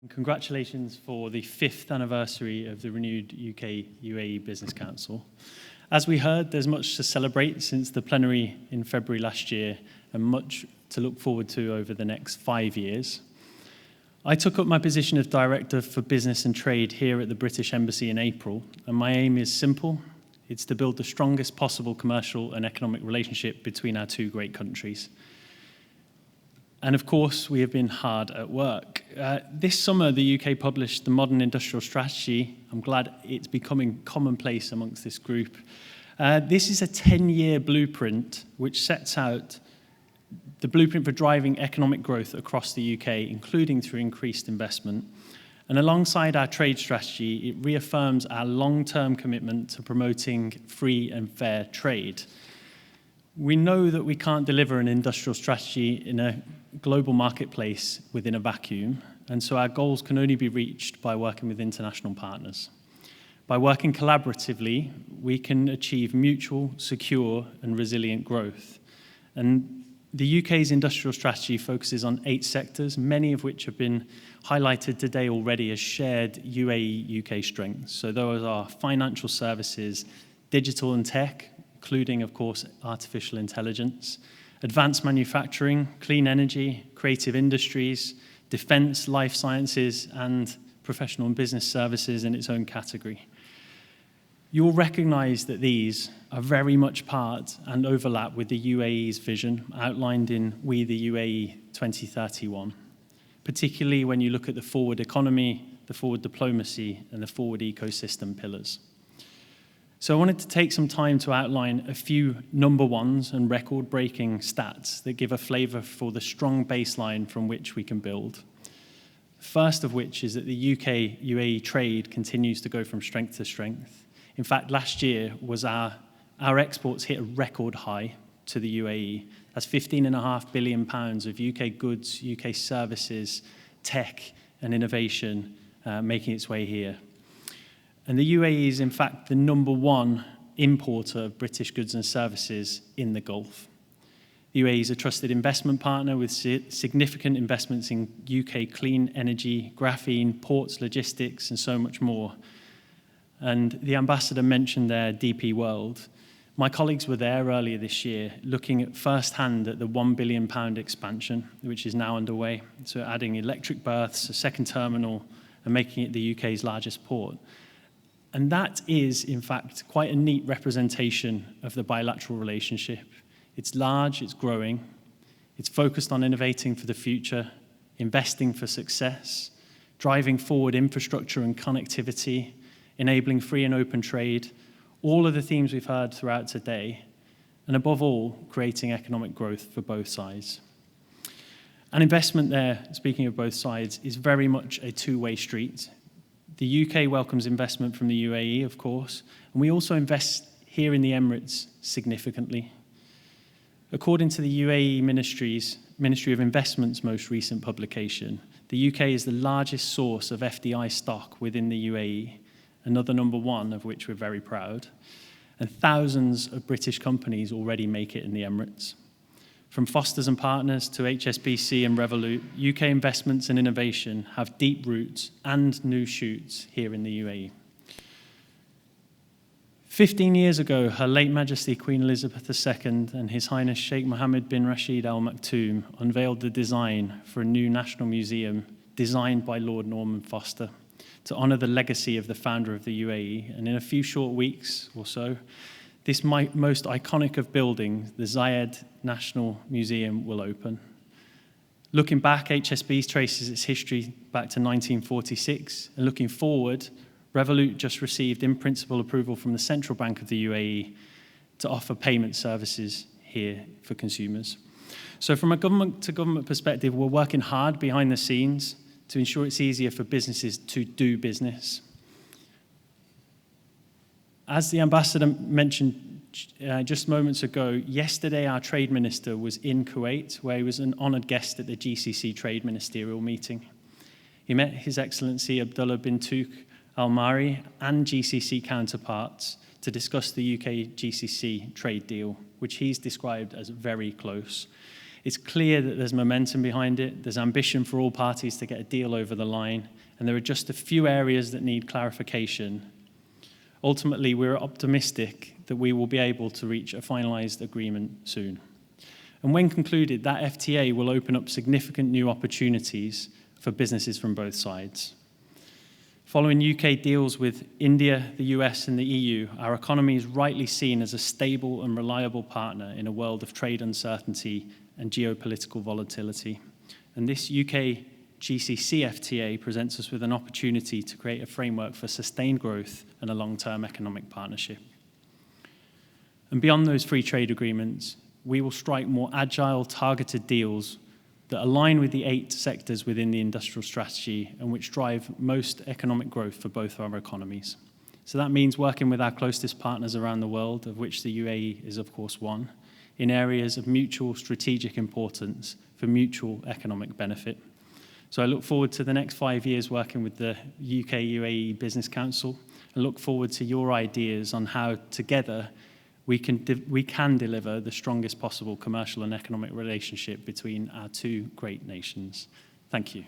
Congratulations for the 5th anniversary of the renewed UK-UAE Business Council. As we heard, there's much to celebrate since the plenary in February last year and much to look forward to over the next 5 years. I took up my position of Director for Business and Trade here at the British Embassy in April, and my aim is simple. It's to build the strongest possible commercial and economic relationship between our two great countries. And of course, we have been hard at work. This summer, the UK published the Modern Industrial Strategy. I'm glad it's becoming commonplace amongst this group. This is a 10-year blueprint which sets out the blueprint for driving economic growth across the UK, including through increased investment. And alongside our trade strategy, it reaffirms our long-term commitment to promoting free and fair trade. We know that we can't deliver an industrial strategy in a global marketplace within a vacuum, and so our goals can only be reached by working with international partners. By working collaboratively, we can achieve mutual, secure, and resilient growth. And the UK's industrial strategy focuses on 8 sectors, many of which have been highlighted today already as shared UAE-UK strengths. So those are financial services, digital and tech, including, of course, artificial intelligence, advanced manufacturing, clean energy, creative industries, defense, life sciences, and professional and business services in its own category. You'll recognize that these are very much part and overlap with the UAE's vision outlined in We the UAE 2031, particularly when you look at the forward economy, the forward diplomacy, and the forward ecosystem pillars. So I wanted to take some time to outline a few number ones and record-breaking stats that give a flavor for the strong baseline from which we can build. First of which is that the UK-UAE trade continues to go from strength to strength. In fact, last year was our exports hit a record high to the UAE. That's £15.5 billion of UK goods, UK services, tech, and innovation making its way here. And the UAE is, in fact, the number 1 importer of British goods and services in the Gulf. The UAE is a trusted investment partner with significant investments in UK clean energy, graphene, ports, logistics, and so much more. And the ambassador mentioned there DP World. My colleagues were there earlier this year looking at firsthand at the £1 billion expansion, which is now underway. So adding electric berths, a second terminal, and making it the UK's largest port. And that is, in fact, quite a neat representation of the bilateral relationship. It's large, it's growing, it's focused on innovating for the future, investing for success, driving forward infrastructure and connectivity, enabling free and open trade, all of the themes we've heard throughout today, and above all, creating economic growth for both sides. And investment there, speaking of both sides, is very much a two-way street. The UK welcomes investment from the UAE, of course, and we also invest here in the Emirates significantly. According to the UAE Ministry of Investment's most recent publication, the UK is the largest source of FDI stock within the UAE, another number 1 of which we're very proud, and thousands of British companies already make it in the Emirates. From Foster's and Partners to HSBC and Revolut, UK investments and innovation have deep roots and new shoots here in the UAE. 15 years ago, Her late Majesty Queen Elizabeth II and His Highness Sheikh Mohammed bin Rashid Al Maktoum unveiled the design for a new national museum designed by Lord Norman Foster to honour the legacy of the founder of the UAE. And in a few short weeks or so, this most iconic of buildings, the Zayed National Museum, will open. Looking back, HSB traces its history back to 1946, and looking forward, Revolut just received in-principle approval from the Central Bank of the UAE to offer payment services here for consumers. So from a government-to-government perspective, we're working hard behind the scenes to ensure it's easier for businesses to do business. As the ambassador mentioned just moments ago, yesterday our trade minister was in Kuwait, where he was an honoured guest at the GCC Trade Ministerial meeting. He met His Excellency Abdullah bin Tuq Al Mari and GCC counterparts to discuss the UK-GCC trade deal, which he's described as very close. It's clear that there's momentum behind it, there's ambition for all parties to get a deal over the line, and there are just a few areas that need clarification. Ultimately, we're optimistic that we will be able to reach a finalised agreement soon. And when concluded, that FTA will open up significant new opportunities for businesses from both sides. Following UK deals with India, the US, and the EU, our economy is rightly seen as a stable and reliable partner in a world of trade uncertainty and geopolitical volatility. And this UK GCC FTA presents us with an opportunity to create a framework for sustained growth and a long-term economic partnership. And beyond those free trade agreements, we will strike more agile, targeted deals that align with the 8 sectors within the industrial strategy and which drive most economic growth for both our economies. So that means working with our closest partners around the world, of which the UAE is of course one, in areas of mutual strategic importance for mutual economic benefit. So I look forward to the next 5 years working with the UK-UAE Business Council and look forward to your ideas on how together we can deliver the strongest possible commercial and economic relationship between our two great nations. Thank you.